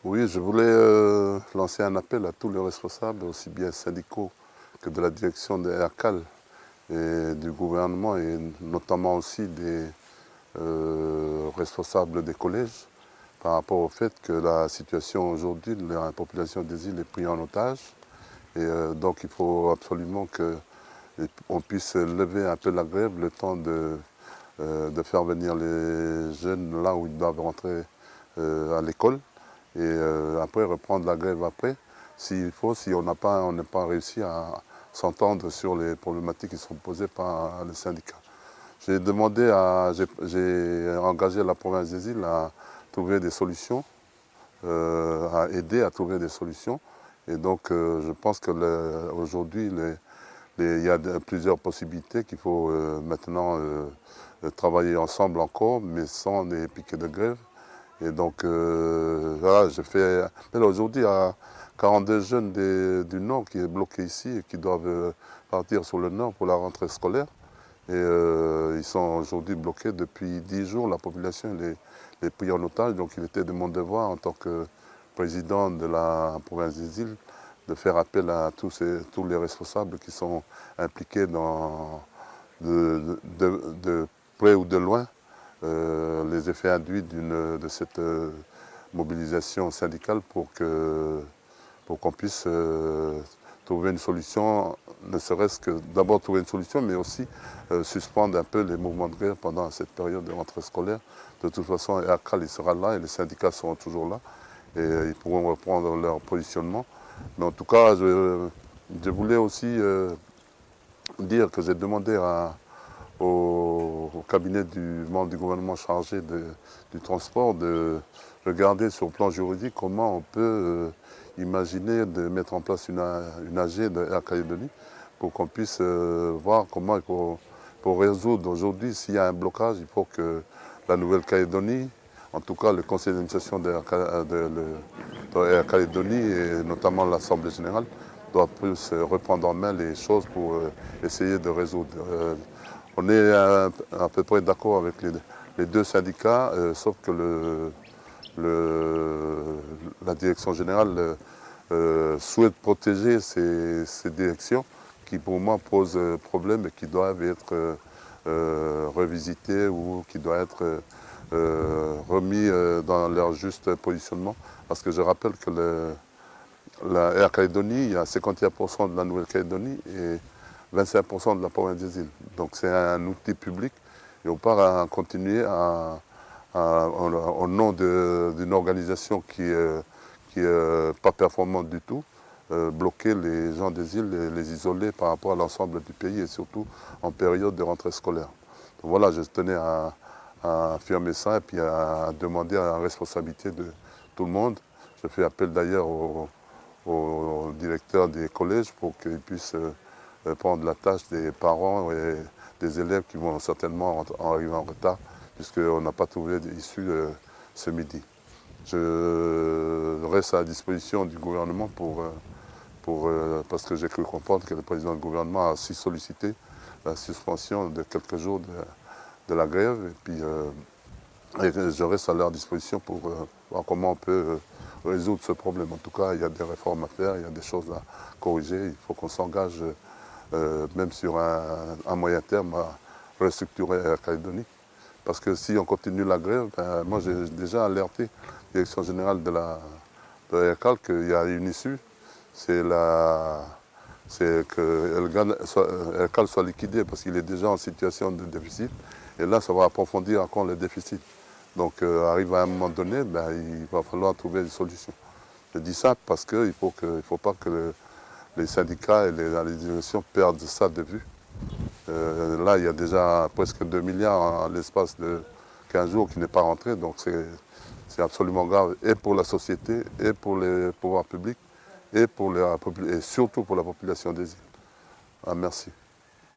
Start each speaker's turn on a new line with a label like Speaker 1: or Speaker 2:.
Speaker 1: Oui, je voulais lancer un appel à tous les responsables, aussi bien syndicaux que de la direction de ERCAL et du gouvernement, et notamment aussi des responsables des collèges, par rapport au fait que la situation aujourd'hui, la population des îles est prise en otage. Et donc il faut absolument qu'on puisse lever un peu la grève, le temps de faire venir les jeunes là où ils doivent rentrer à l'école. Et après reprendre la grève après, s'il faut, si on n'a pas réussi à s'entendre sur les problématiques qui sont posées par les syndicats. J'ai engagé la province des îles à trouver des solutions, à aider à trouver des solutions. Et donc je pense qu'aujourd'hui, il y a plusieurs possibilités qu'il faut maintenant travailler ensemble encore, mais sans des piquets de grève. Et donc, voilà, je fais appel aujourd'hui à 42 jeunes du Nord qui est bloqué ici et qui doivent partir sur le Nord pour la rentrée scolaire. Et ils sont aujourd'hui bloqués depuis 10 jours. La population les prise en otage. Donc, il était de mon devoir en tant que président de la province des îles de faire appel à tous les responsables qui sont impliqués de près ou de loin les effets induits de cette mobilisation syndicale pour qu'on puisse trouver une solution, ne serait-ce que d'abord trouver une solution, mais aussi suspendre un peu les mouvements de grève pendant cette période de rentrée scolaire. De toute façon, ERCAL il sera là et les syndicats seront toujours là et ils pourront reprendre leur positionnement. Mais en tout cas, je voulais aussi dire que j'ai demandé au cabinet du membre du gouvernement chargé du transport de regarder sur le plan juridique comment on peut imaginer de mettre en place une AG de Air Calédonie pour qu'on puisse voir comment il faut pour résoudre aujourd'hui s'il y a un blocage, il faut que la Nouvelle-Calédonie, en tout cas le conseil d'administration de Air Calédonie et notamment l'Assemblée générale, doit plus reprendre en main les choses pour essayer de résoudre. On est à peu près d'accord avec les deux syndicats, sauf que la direction générale souhaite protéger ces directions qui pour moi posent problème et qui doivent être revisitées ou qui doivent être remis dans leur juste positionnement. Parce que je rappelle que la Air Calédonie, il y a 51% de la Nouvelle-Calédonie et 25% de la province des îles. Donc c'est un outil public et on part à continuer au nom d'une organisation qui est pas performante du tout, bloquer les gens des îles et les isoler par rapport à l'ensemble du pays et surtout en période de rentrée scolaire. Donc voilà, je tenais à affirmer ça et puis à demander à la responsabilité de tout le monde. Je fais appel d'ailleurs au directeur des collèges pour qu'ils puissent prendre la tâche des parents et des élèves qui vont certainement arriver en retard puisqu'on n'a pas trouvé d'issue ce midi. Je reste à la disposition du gouvernement parce que j'ai cru comprendre que le président du gouvernement a aussi sollicité la suspension de quelques jours de la grève et puis je reste à leur disposition pour voir comment on peut résoudre ce problème. En tout cas, il y a des réformes à faire, il y a des choses à corriger. Il faut qu'on s'engage, même sur un moyen terme, à restructurer la Calédonie. Parce que si on continue la grève, moi j'ai déjà alerté la direction générale de ERCAL qu'il y a une issue, c'est que ERCAL soit liquidé parce qu'il est déjà en situation de déficit. Et là, ça va approfondir encore le déficit. Donc, arrive à un moment donné, il va falloir trouver une solution. Je dis ça parce qu'il ne faut pas que les syndicats et les directions perdent ça de vue. Là, il y a déjà presque 2 milliards en l'espace de 15 jours qui n'est pas rentré. Donc, c'est absolument grave, et pour la société, et pour les pouvoirs publics, et surtout pour la population des îles. Ah, merci.